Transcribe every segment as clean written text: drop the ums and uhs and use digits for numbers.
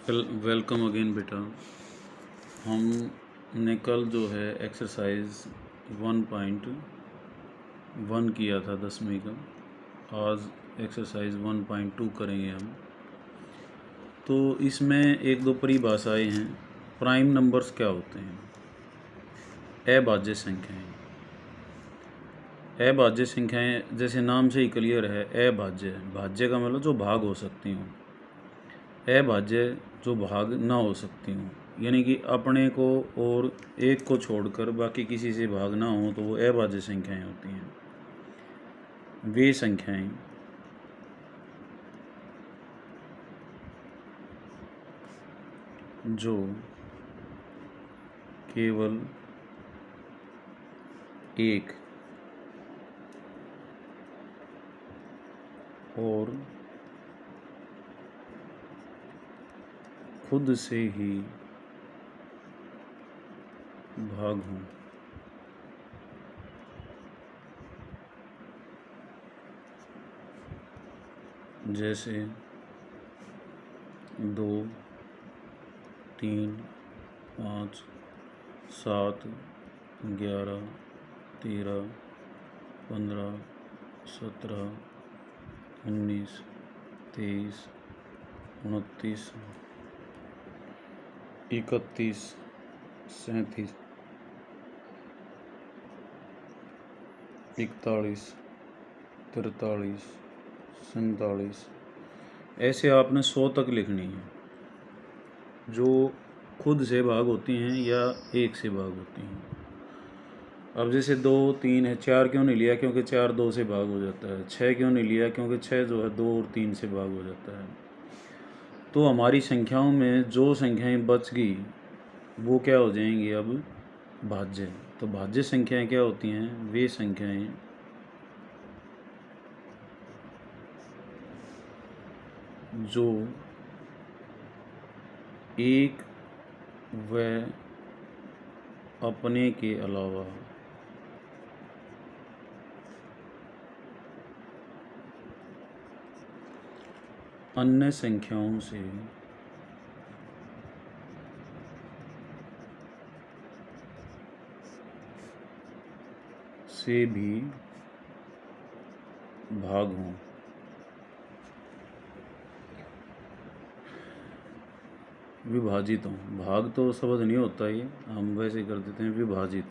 Welcome again बेटा। हमने कल जो है एक्सरसाइज 1.1 किया था 10वीं का। आज एक्सरसाइज 1.2 करेंगे हम। तो इसमें एक दो परिभाषाएं हैं। प्राइम नंबर्स क्या होते हैं? अभाज्य संख्याएं। अभाज्य संख्याएं जैसे नाम से ही क्लियर है, अभाज्य। भाज्य का मतलब जो भाग हो सकती हूँ, अभाज्य जो भाग ना हो सकती हूँ, यानी कि अपने को और एक को छोड़कर बाकी किसी से भाग ना हो तो वो अभाज्य संख्याएं होती हैं। वे संख्याएं जो केवल एक और खुद से ही भाग हों। जैसे 2, 3, 5, 7, 11, 13, 15, 17, 19, 23, 29, 31, 37, 41, 43, 47। ऐसे आपने 100 तक लिखनी है, जो खुद से भाग होती हैं या एक से भाग होती हैं। अब जैसे 2, 3 है, 4 क्यों नहीं लिया? क्योंकि 4 2 से भाग हो जाता है। 6 क्यों नहीं लिया? क्योंकि 6 जो है 2 और 3 से भाग हो जाता है। तो हमारी संख्याओं में जो संख्याएं बच गई वो क्या हो जाएंगी? अब भाज्य। तो भाज्य संख्याएं क्या होती हैं? वे संख्याएं जो एक व अपने के अलावा अन्य संख्याओं से भी भाग हों। विभाजित हों। भाग तो शब्द नहीं होता, ये हम वैसे कर देते हैं विभाजित।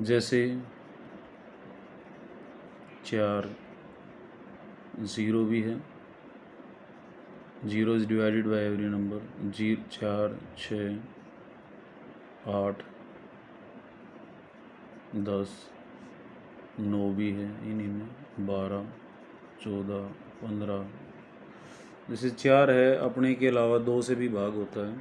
जैसे 4 0 भी है, 0 is divided by every number. 4, 6, 8, 10, 9 भी है इन्हीं में, 12, 14, 15। जैसे 4 है, अपने के अलावा 2 से भी भाग होता है।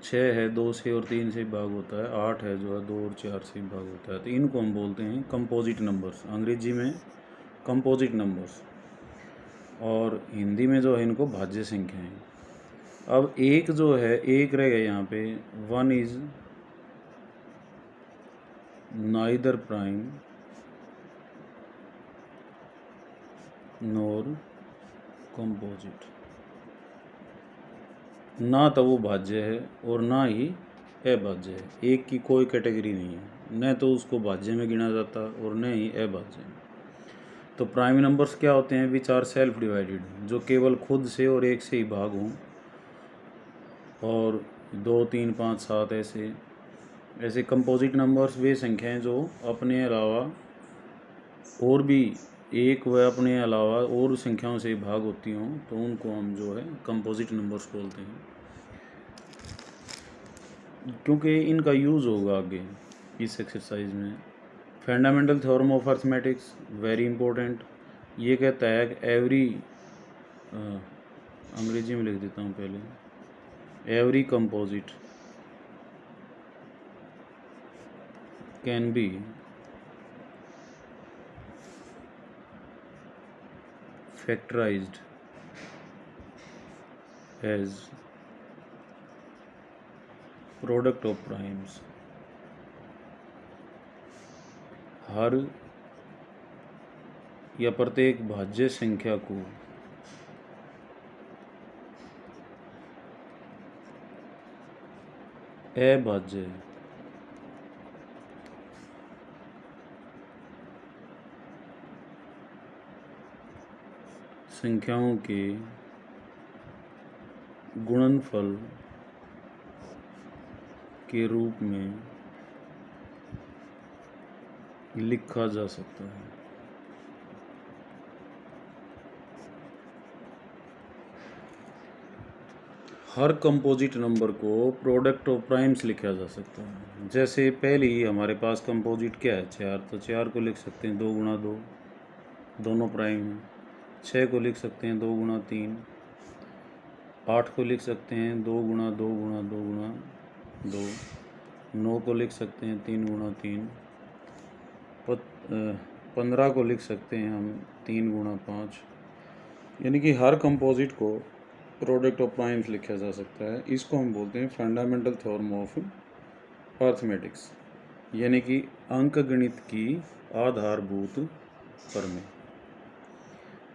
6 है, 2 से और 3 से भाग होता है। 8 है जो है 2 और 4 से भाग होता है। तो इनको हम बोलते हैं कंपोजिट नंबर्स, अंग्रेजी में कंपोजिट नंबर्स, और हिंदी में जो है इनको भाज्य संख्याएं। अब एक जो है, एक रह गया यहाँ पे। 1 is neither prime NOR composite. ना तो वो भाज्य है और ना ही अभाज्य है। एक की कोई कैटेगरी नहीं है, न तो उसको भाज्य में गिना जाता और न ही अभाज्य। तो प्राइम नंबर्स क्या होते हैं? विच आर सेल्फ डिवाइडेड, जो केवल खुद से और एक से ही भाग हों। और 2, 3, 5, 7 ऐसे कंपोजिट नंबर्स वे संख्याएं जो अपने अलावा और भी एक व अपने अलावा और संख्याओं से भाग होती हों, तो उनको हम जो है कंपोजिट नंबर्स बोलते हैं। क्योंकि इनका यूज़ होगा आगे इस एक्सरसाइज में। Fundamental theorem of arithmetics, very important. ये कहता है कि एवरी, अंग्रेजी में लिख देता हूँ पहले, every composite can be factorized as product of primes। हर या प्रत्येक भाज्य संख्या को अभाज्य संख्याओं के गुणनफल के रूप में लिखा जा सकता है। हर कंपोजिट नंबर को प्रोडक्ट ऑफ प्राइम्स लिखा जा सकता है। जैसे पहले ही हमारे पास कंपोजिट क्या है, 4, तो 4 को लिख सकते हैं 2 गुणा 2, दोनों प्राइम हैं। 6 को लिख सकते हैं 2 गुणा 3, 8 को लिख सकते हैं 2 गुणा 2 गुणा 2 गुणा 2, 9 को लिख सकते हैं 3 गुणा 3, 15 को लिख सकते हैं हम 3 गुणा 5। यानी कि हर कंपोजिट को प्रोडक्ट ऑफ प्राइम्स लिखा जा सकता है। इसको हम बोलते हैं फंडामेंटल थ्योरम ऑफ अर्थमेटिक्स, यानी कि अंकगणित की आधारभूत प्रमेय।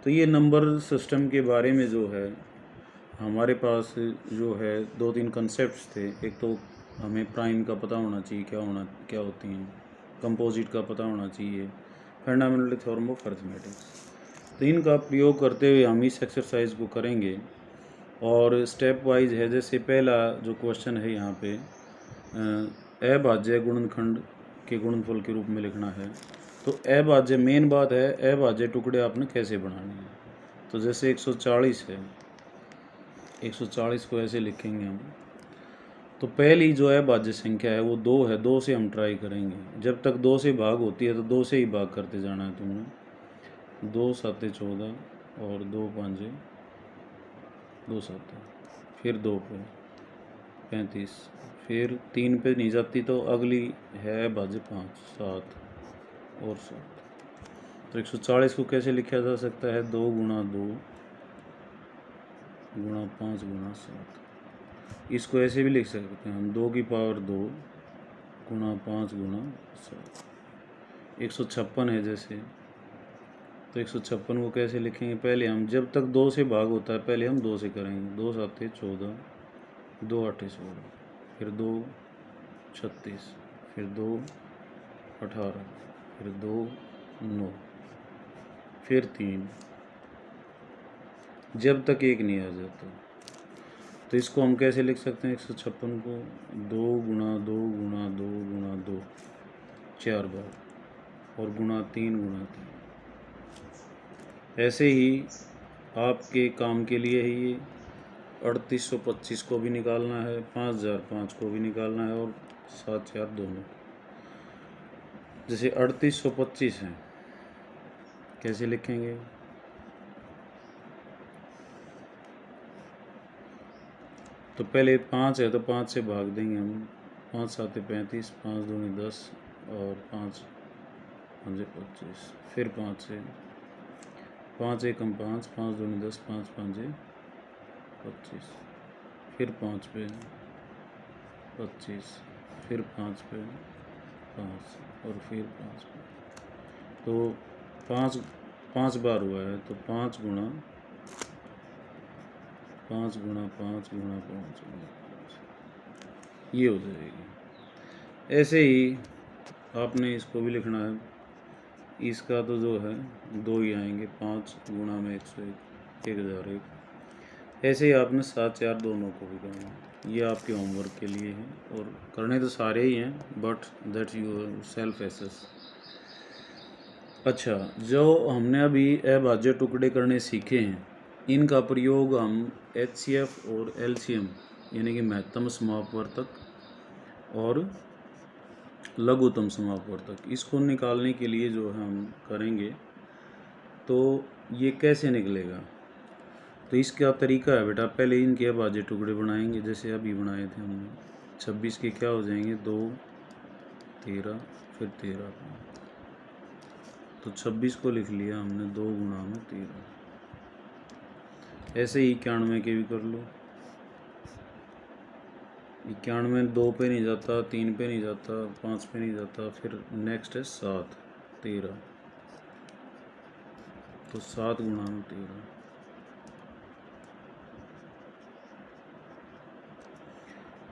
तो ये नंबर सिस्टम के बारे में जो है हमारे पास जो है 2-3 कंसेप्ट्स थे। एक तो हमें प्राइम का पता होना चाहिए क्या होती हैं, कंपोजिट का पता होना चाहिए, फंडामेंटल थ्योरम ऑफ अर्थमेटिक्स। तो इनका प्रयोग करते हुए हम इस एक्सरसाइज को करेंगे और स्टेप वाइज है। जैसे पहला जो क्वेश्चन है यहाँ पे अभाज्य गुणनखंड के गुणनफल के रूप में लिखना है। तो अभाज्य मेन बात है, अभाज्य टुकड़े आपने कैसे बनाने हैं। तो जैसे 140 है, 140 को ऐसे लिखेंगे हम। तो पहली जो अभाज्य संख्या है वो 2 है, 2 से हम ट्राई करेंगे। जब तक 2 से भाग होती है तो 2 से ही भाग करते जाना है तुमने। 2 7 14 और 2 5 2 7, फिर 2 पे 35, फिर 3 पे नहीं जाती तो अगली है भाज्य 5 7 और 7। तो 140 को कैसे लिखा जा सकता है, 2 गुणा 2 गुणा 5 गुणा 7। इसको ऐसे भी लिख सकते हैं हम, 2 की पावर 2 गुणा 5 गुणा 7। 156 है जैसे, तो 156 को कैसे लिखेंगे, पहले हम जब तक 2 से भाग होता है पहले हम 2 से करेंगे। 2 7 14, 2 8 16, फिर 2 36, फिर 2 18, फिर 2 9, फिर 3, जब तक 1 नहीं आ जाता। तो इसको हम कैसे लिख सकते हैं, 156 को 2 गुणा 2 गुणा 2 गुणा 2 4 बार और गुणा 3 गुणा 3। ऐसे ही आपके काम के लिए ही ये 3825 को भी निकालना है, 5005 को भी निकालना है और 7000 दोनों। जैसे 3825 है, कैसे लिखेंगे, तो पहले 5 है तो 5 से भाग देंगे हम। 5 7 35, 5 दूनी 10 और 5 5 25, फिर 5 से 5 1 5, 5 दूनी 10, 5 5 25, फिर 5 पे 25, फिर 5 पे 5 और फिर 5 पे। तो 5 बार हुआ है तो 5 गुणा 5 गुणा 5 गुणा 5 गुणा 5 ये हो जाएगी। ऐसे ही आपने इसको भी लिखना है। इसका तो जो है 2 ही आएंगे, 5 गुणा में 101 1001। ऐसे ही आपने 7 4 दोनों को भी करना है। ये आपके होमवर्क के लिए है और करने तो सारे ही हैं, but that you self assess. अच्छा, जो हमने अभी अभाज्य टुकड़े करने सीखे हैं, इनका प्रयोग हम HCF और LCM यानी कि महत्तम समापवर्तक और लघुत्तम समापवर्तक, इसको निकालने के लिए जो हम करेंगे। तो ये कैसे निकलेगा, तो इसका तरीका है बेटा, पहले इनके अभाज्य टुकड़े बनाएंगे जैसे अभी बनाए थे हमने। 26 के क्या हो जाएंगे, 2 13, फिर 13। तो 26 को लिख लिया हमने 2 गुणा में 13। ऐसे ही 91 के भी कर लो। 91 2 पे नहीं जाता, 3 पे नहीं जाता, 5 पे नहीं जाता, फिर नेक्स्ट है 7 13। तो 7 गुणा में 13।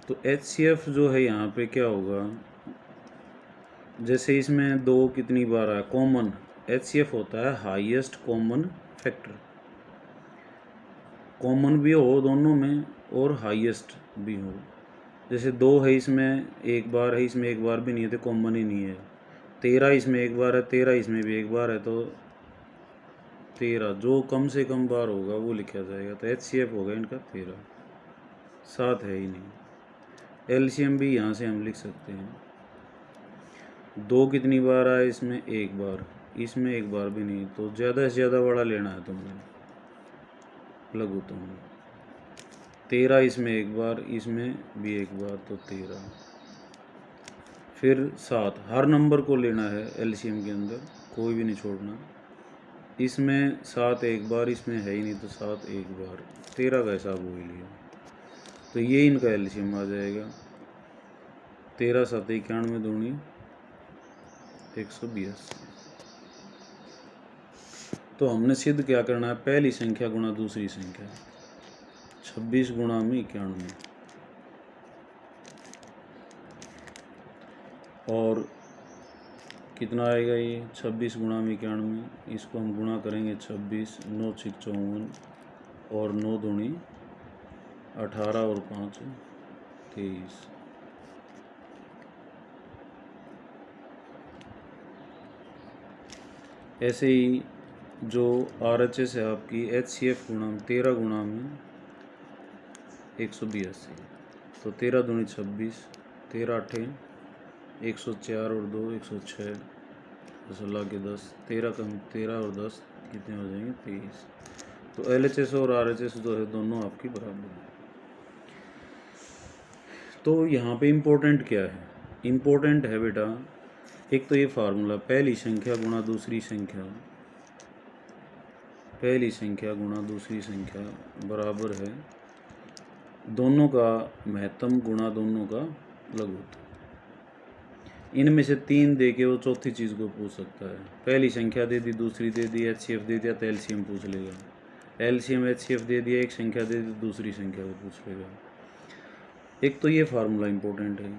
तो HCF जो है यहाँ पे क्या होगा, जैसे इसमें 2 कितनी बार आया कॉमन, HCF होता है हाईएस्ट कॉमन फैक्टर, कॉमन भी हो दोनों में और हाईएस्ट भी हो। जैसे 2 है इसमें एक बार है, इसमें एक बार भी नहीं है तो कॉमन ही नहीं है। 13 इसमें एक बार है, 13 इसमें भी एक बार है, तो 13 जो कम से कम बार होगा वो लिखा जाएगा। तो HCF होगा इनका 13, 7 है ही नहीं। LCM भी यहाँ से हम लिख सकते हैं। 2 कितनी बार आया इसमें एक बार, इसमें एक बार भी नहीं, तो ज़्यादा से ज़्यादा बड़ा लेना है तुमने लघुत्तम। 13 इसमें एक बार, इसमें भी एक बार, तो 13। फिर 7, हर नंबर को लेना है LCM के अंदर, कोई भी नहीं छोड़ना। इसमें 7 एक बार, इसमें है ही नहीं, तो 7 एक बार, 13 का हिसाब हो ही लिया। तो ये इनका LCM आ जाएगा 13 7 91 दूनी 182। तो हमने सिद्ध क्या करना है, पहली संख्या गुणा दूसरी संख्या, 26 गुणा में 91, और कितना आएगा ये 26 गुणा में 91, इसको हम गुणा करेंगे 26, 9 6 54, और 9 दूनी 18, और 5 23। ऐसे ही जो RHS है आपकी HCF गुणा 13 गुणा में 182, तो 13 दूनी 26, 13 8 104, और 2 106, 16 के 10, 13 कम 13 और 10 कितने हो जाएंगे 23। तो LHS और RHS जो है दोनों आपकी बराबर है। तो यहाँ पे इम्पोर्टेंट क्या है, इम्पोर्टेंट है बेटा एक तो ये फार्मूला, पहली संख्या गुणा दूसरी संख्या, पहली संख्या गुणा दूसरी संख्या बराबर है दोनों का महत्तम गुणा दोनों का लघुत्तम। इनमें से 3 दे के वो चौथी चीज़ को पूछ सकता है। पहली संख्या दे दी, दूसरी दे दी, HCF दे दिया तो LCM पूछ लेगा। LCM HCF दे दिया, एक संख्या दे दी, दूसरी संख्या को पूछ लेगा। एक तो ये फार्मूला इम्पोर्टेंट है।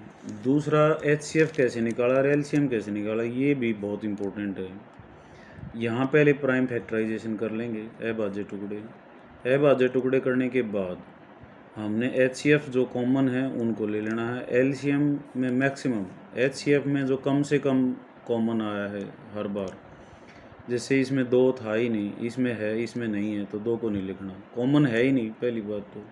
दूसरा HCF कैसे निकाला और LCM कैसे निकाला, ये भी बहुत इम्पोर्टेंट है। यहाँ पहले प्राइम फैक्टराइजेशन कर लेंगे, अभाज्य टुकड़े, अभाज्य टुकड़े करने के बाद हमने HCF जो कॉमन है उनको ले लेना है। LCM में मैक्सिमम, HCF में जो कम से कम कॉमन आया है हर बार, जैसे इसमें 2 था ही नहीं, इसमें है, इसमें नहीं है, तो 2 को नहीं लिखना, कॉमन है ही नहीं पहली बात। तो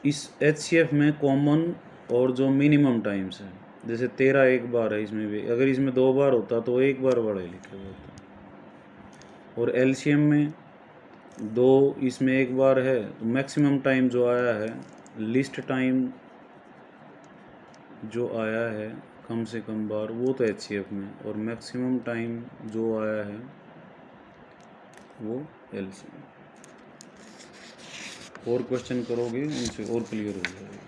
इस HCF में कॉमन और जो मिनिमम टाइम्स है, जैसे 13 एक बार है, इसमें भी अगर इसमें 2 बार होता तो एक बार बड़ा ही लिखा जाता। और LCM में 2, इसमें एक बार है, तो मैक्सिमम टाइम जो आया है, लिस्ट टाइम जो आया है कम से कम बार, वो तो HCF में, और मैक्सिमम टाइम जो आया है वो LCM। और क्वेश्चन करोगे उनसे और क्लियर हो जाएगा।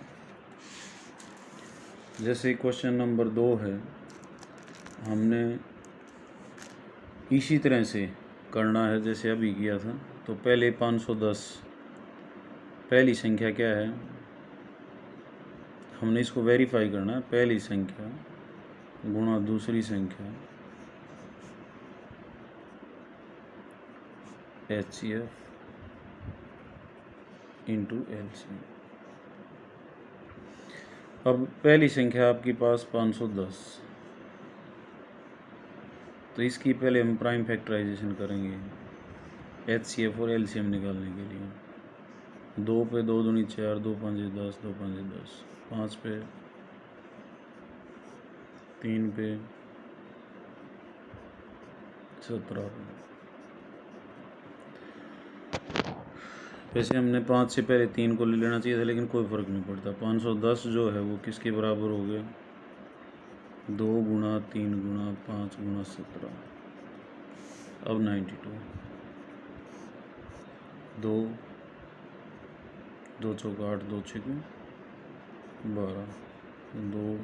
जैसे क्वेश्चन नंबर 2 है, हमने इसी तरह से करना है जैसे अभी किया था। तो पहले 510, पहली संख्या क्या है, हमने इसको वेरीफाई करना है। पहली संख्या गुणा दूसरी संख्या HCF इंटू LCM। अब पहली संख्या आपके पास 510, तो इसकी पहले हम प्राइम फैक्टराइजेशन करेंगे HCF और LCM निकालने के लिए। 2 पे 2 दूनी 4, 2 5 10, 2 5 10, 5 पे 3 पे 17। वैसे हमने 5 से पहले 3 को ले लेना चाहिए था, लेकिन कोई फ़र्क नहीं पड़ता। 510 जो है वो किसके बराबर हो गया, 2 गुणा 3 गुणा 5 गुणा 17। अब 92, 2 2 चौका 8, 2 6 12, 2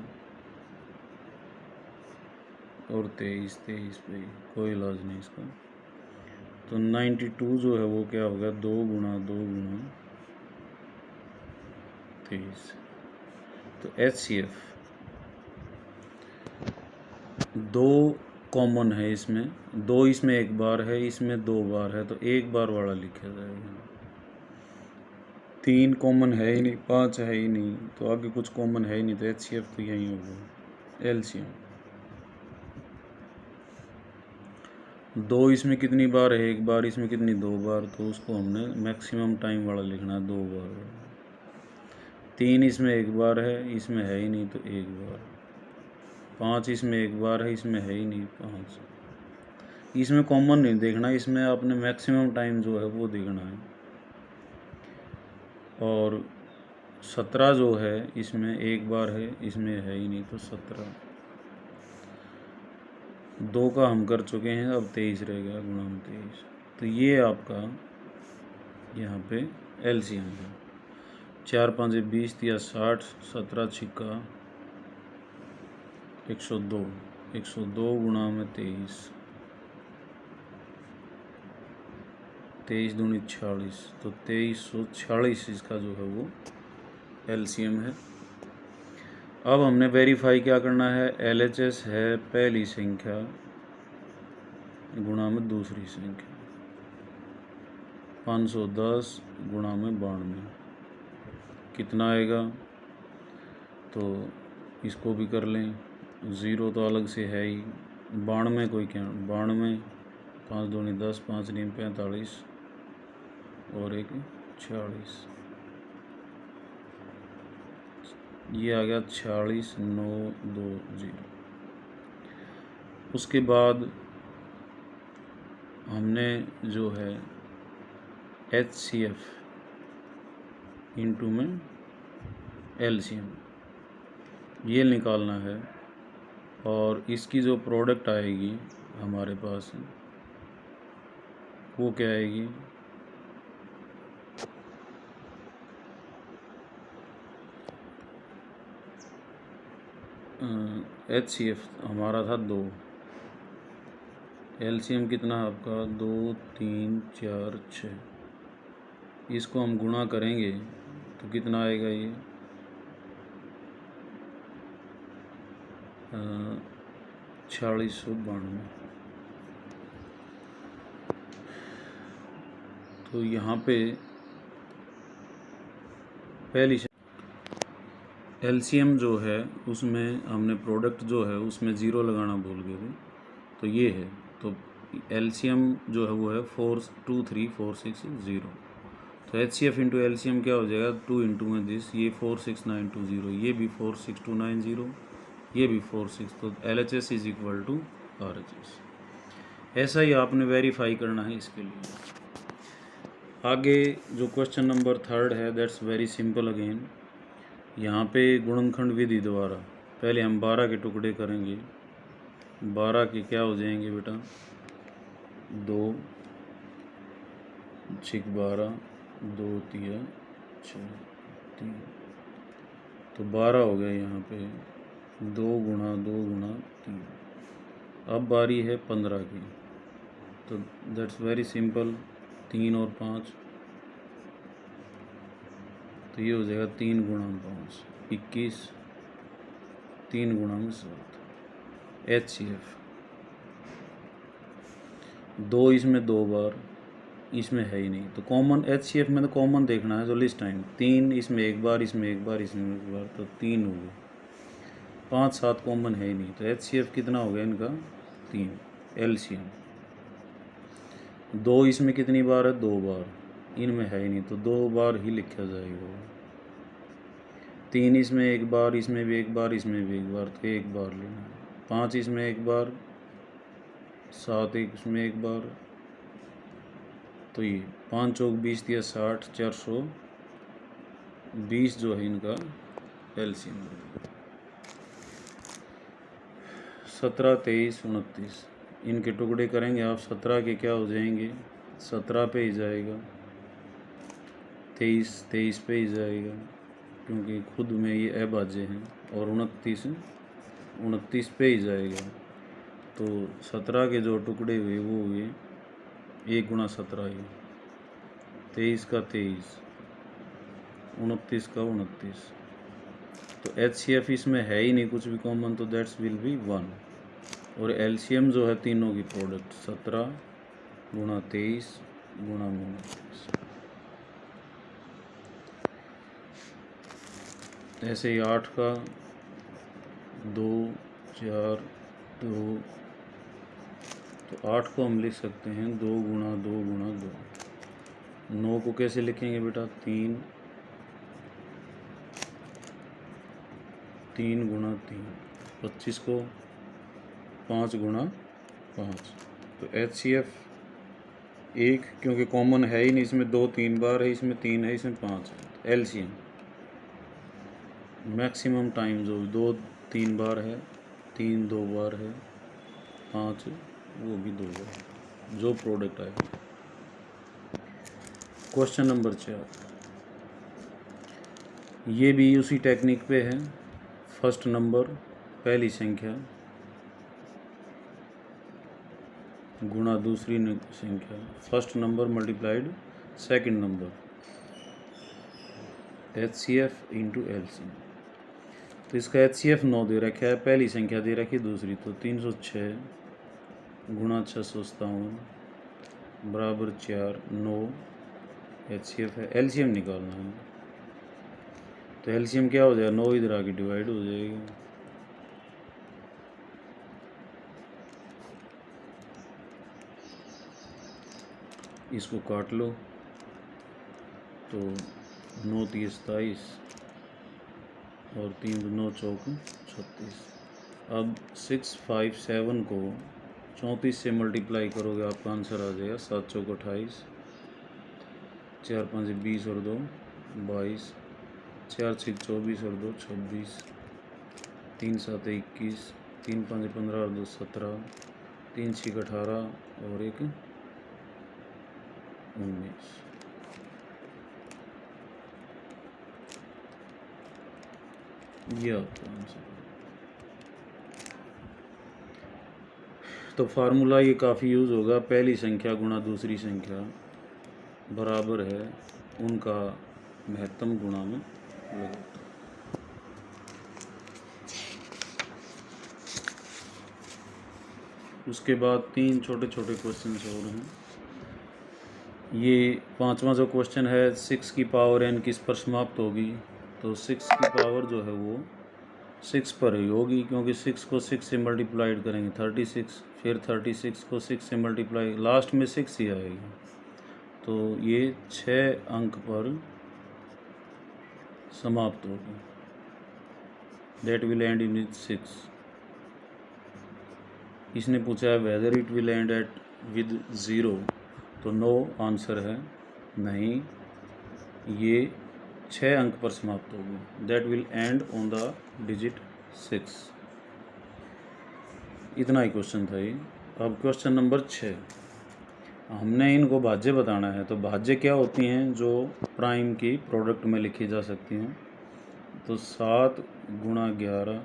और 23 23 पे कोई इलाज नहीं इसका। तो 92 जो है वो क्या होगा, 2 गुणा 2 गुणा 23। तो HCF 2 कॉमन है इसमें, 2 इसमें एक बार है, इसमें 2 बार है, तो एक बार वाला लिखा जाएगा। 3 कॉमन है ही नहीं, 5 है ही नहीं, तो आगे कुछ कॉमन है ही नहीं, तो HCF तो यही होगा। LCM 2 इसमें कितनी बार है, एक बार, इसमें कितनी, 2 बार, तो उसको हमने मैक्सिमम टाइम वाला लिखना है, 2 बार। 3 इसमें एक बार है, इसमें है ही नहीं, तो एक बार। 5 इसमें एक बार है, इसमें है ही नहीं, 5। इसमें कॉमन नहीं देखना, इसमें आपने मैक्सिमम टाइम जो है वो देखना है। और 17 जो है इसमें एक बार है, इसमें है ही नहीं, तो 17। 2 का हम कर चुके हैं, अब 23 रह गया, गुणा 23। तो ये आपका यहाँ पे LCM है। 4 5 20 या 60, 17 छिक्का 102, 102 गुणा में 23, 23 दूनी 46, तो 2346 इसका जो है वो LCM है। अब हमने वेरीफाई क्या करना है, LHS है पहली संख्या गुणा में दूसरी संख्या, 510 गुणा में 92 कितना आएगा, तो इसको भी कर लें, 0 तो अलग से है ही, 92 कोई क्या, 92, 5 दूनी 10, 5 नीम 45 और 1 46, ये आ गया 46920। उसके बाद हमने जो है HCF इंटू में LCM ये निकालना है, और इसकी जो प्रोडक्ट आएगी हमारे पास वो क्या आएगी, HCF हमारा था 2, LCM कितना है आपका, 2 3 4 6, इसको हम गुणा करेंगे तो कितना आएगा, ये 4692। तो यहाँ पे पहली LCM जो है उसमें हमने प्रोडक्ट जो है उसमें 0 लगाना भूल गए थे, तो ये है, तो LCM जो है वो है 42346 तो HCF इंटू LCM क्या हो जाएगा, 2 इंटू में दिस, ये 46920, ये भी 46290, ये भी 46, तो LHS is equal to RHS। ऐसा ही आपने वेरीफाई करना है इसके लिए। आगे जो क्वेश्चन नंबर 3 है, दैट्स वेरी सिंपल अगेन। यहाँ पे गुणनखंड विधि द्वारा पहले हम 12 के टुकड़े करेंगे, 12 के क्या हो जाएंगे बेटा, 2 6 12, 2 3 6 3, तो 12 हो गया यहाँ पे, 2 गुणा 2 गुणा 3। अब बारी है 15 की, तो दैट्स वेरी सिंपल, 3 और 5, तो ये हो जाएगा 3 गुणा 5 21, 3 गुणा में 7। HCF 2 इसमें 2 बार, इसमें है ही नहीं, तो कॉमन HCF में तो कॉमन देखना है, जो लिस्ट टाइम 3 इसमें एक बार, इसमें एक बार, इसमें एक बार, तो 3 हो गए। 5 7 कॉमन है ही नहीं, तो HCF कितना हो गया इनका, 3। LCM 2 इसमें कितनी बार है, 2 बार, इनमें है ही नहीं, तो 2 बार ही लिखा जाएगा। 3 इसमें एक बार, इसमें भी एक बार, इसमें भी एक बार, तो एक बार लेना। 5 इसमें एक बार, 7 इसमें एक बार, तो ये 5 चौक 20 दिया 60, 420 जो है इनका LCM। 17 23 29 इनके टुकड़े करेंगे आप, 17 के क्या हो जाएंगे, 17 पे ही जाएगा, 23 23 पे ही जाएगा क्योंकि खुद में ये अभाज्य हैं, और 29 29 पे ही जाएगा। तो 17 के जो टुकड़े हुए वो हुए 1 गुणा 17 ये, 23 का 23, 29 का 29। तो HCF इसमें है ही नहीं कुछ भी कॉमन, तो दैट्स विल बी 1। और LCM जो है तीनों की प्रोडक्ट 17 गुणा 23 गुणा 29। ऐसे ही 8 का 2 4 2, तो 8 को हम लिख सकते हैं 2 गुणा 2 गुणा 2। 9 को कैसे लिखेंगे बेटा, 3 गुणा 3। 25 को 5 गुणा 5। तो HCF 1, क्योंकि कॉमन है ही नहीं, इसमें 2 3 बार है, इसमें 3 है, इसमें 5 है। LCM मैक्सिमम टाइम जो 2 3 बार है, 3 2 बार है, 5 वो भी 2 बार है, जो प्रोडक्ट आएगा। क्वेश्चन नंबर 4, ये भी उसी टेक्निक पे है। फर्स्ट नंबर पहली संख्या गुणा दूसरी संख्या, first number multiplied second number, HCF into LCM। तो इसका HCF 9 दे रखा है, पहली संख्या दे रखी दूसरी, तो 306 गुणा 657 बराबर 4, 9 HCF है। LCM निकालना है, तो LCM क्या हो जाएगा, 9 इधर आके डिवाइड हो जाएगी। इसको काट लो, तो 9 3 27 और 3 9 चौक 36। अब 657 को 34 से मल्टीप्लाई करोगे, आपका आंसर आ जाएगा 7 चौक 28, 4 5 20 और 2 22, 4 6 24 और 2 26, 3 7 21, 3 5 15 और 2 17, 3 6 18 और 1 19। ये आपका आंसर। तो फार्मूला ये काफ़ी यूज़ होगा, पहली संख्या गुणा दूसरी संख्या बराबर है उनका महत्तम गुणा में लगातार। उसके बाद 3 छोटे छोटे क्वेश्चन और हैं। ये 5वां जो क्वेश्चन है, 6 की पावर n किस पर समाप्त होगी। तो 6 की पावर जो है वो 6 पर ही होगी, क्योंकि 6 को 6 से मल्टीप्लाइड करेंगे 36, फिर 36 को 6 से मल्टीप्लाई, लास्ट में 6 ही आएगी। तो ये 6 अंक पर समाप्त होगी, दैट विल एंड इन 6। इसने पूछा है whether it will end at with 0, तो नो आंसर है, नहीं, ये 6 अंक पर समाप्त होगी, that will and on the digit 6। इतना ही क्वेश्चन था ये। अब क्वेश्चन नंबर 6, हमने इनको भाज्य बताना है। तो भाज्य क्या होती हैं, जो प्राइम की प्रोडक्ट में लिखी जा सकती हैं। तो 7 गुणा 11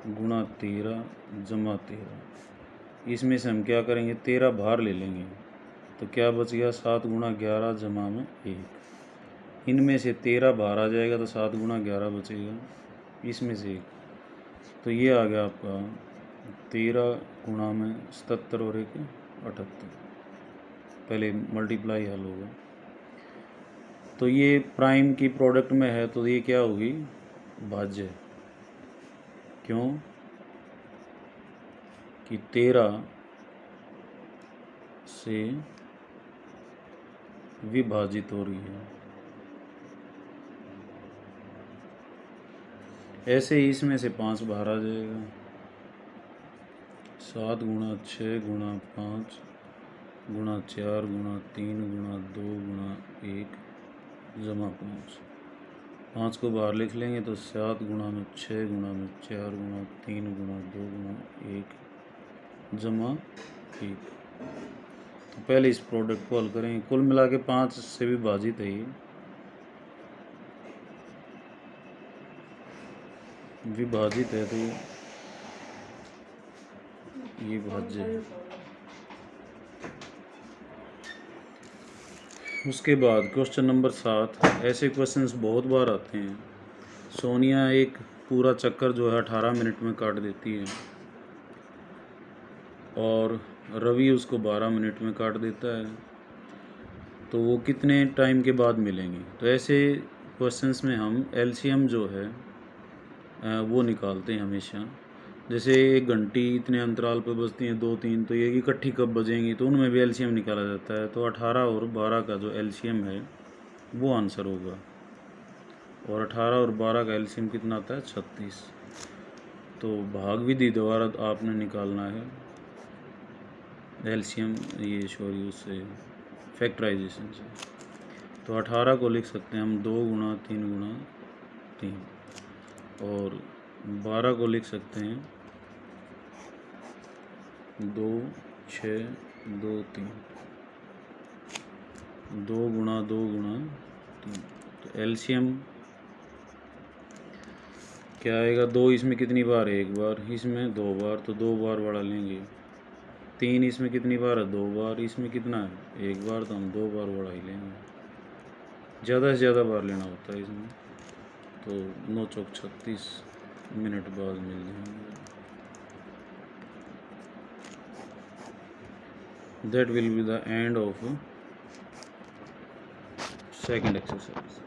गुणा 13 जमा 13। इसमें से हम क्या करेंगे, 13 बाहर ले लेंगे, तो क्या बच गया, 7 गुणा 11 जमा में 1। इनमें से 13 बाहर आ जाएगा, तो 7 गुणा 11 बचेगा, इसमें से 1। तो ये आ गया आपका 13 गुणा में 77 और 1 78। पहले मल्टीप्लाई हल होगा। तो ये प्राइम की प्रोडक्ट में है, तो ये क्या होगी, भाज्य। क्यों कि 13 से विभाजित हो रही है। ऐसे ही इसमें से 5 बाहर आ जाएगा, 7 गुणा 6 गुणा 5 गुणा 4 गुणा 3 गुणा 2 गुणा 1 जमा 5। 5 को बाहर लिख लेंगे, तो 7 गुणा में 6 गुणा में 4 गुणा 3 गुणा 2 गुणा 1 जमा 1। तो पहले इस प्रोडक्ट को हल करेंगे। कुल मिला के 5 से विभाजित है, ये विभाजित है, तो ये भाज्य है। उसके बाद क्वेश्चन नंबर 7, ऐसे क्वेश्चंस बहुत बार आते हैं। सोनिया एक पूरा चक्कर जो है 18 मिनट में काट देती है और रवि उसको 12 मिनट में काट देता है, तो वो कितने टाइम के बाद मिलेंगे। तो ऐसे क्वेश्चंस में हम एलसीएम जो है वो निकालते हैं हमेशा। जैसे एक घंटी इतने अंतराल पर बजती हैं 2 3, तो ये इकट्ठी कब बजेंगी, तो उनमें भी एलसीएम निकाला जाता है। तो 18 और 12 का जो एलसीएम है वो आंसर होगा, और 18 और 12 का एलसीएम कितना आता है 36। तो भाग विधि द्वारा आपने निकालना है एलसीएम, ये सॉरी उससे फैक्टराइजेशन से। तो 18 को लिख सकते हैं हम 2 गुणा 3 गुणा 3, और 12 को लिख सकते हैं 2 6 2 3, 2 गुणा 2 गुणा 3। तो एलसीएम क्या आएगा, 2 इसमें कितनी बार है, 1 बार, इसमें 2 बार, तो 2 बार वाला लेंगे। 3 इसमें कितनी बार है, 2 बार, इसमें कितना है 1 बार, तो हम 2 बार वाला ही लेंगे। ज़्यादा से ज़्यादा बार लेना होता है इसमें, तो 9 चौक 36 मिनट बाद मिल जाएंगे। That will be the end of second exercise.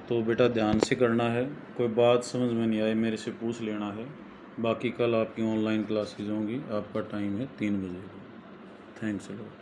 तो बेटा ध्यान से करना है, कोई बात समझ में नहीं आए मेरे से पूछ लेना है। बाकी कल आपकी ऑनलाइन क्लासेज होंगी, आपका टाइम है 3 बजे। Thanks a lot.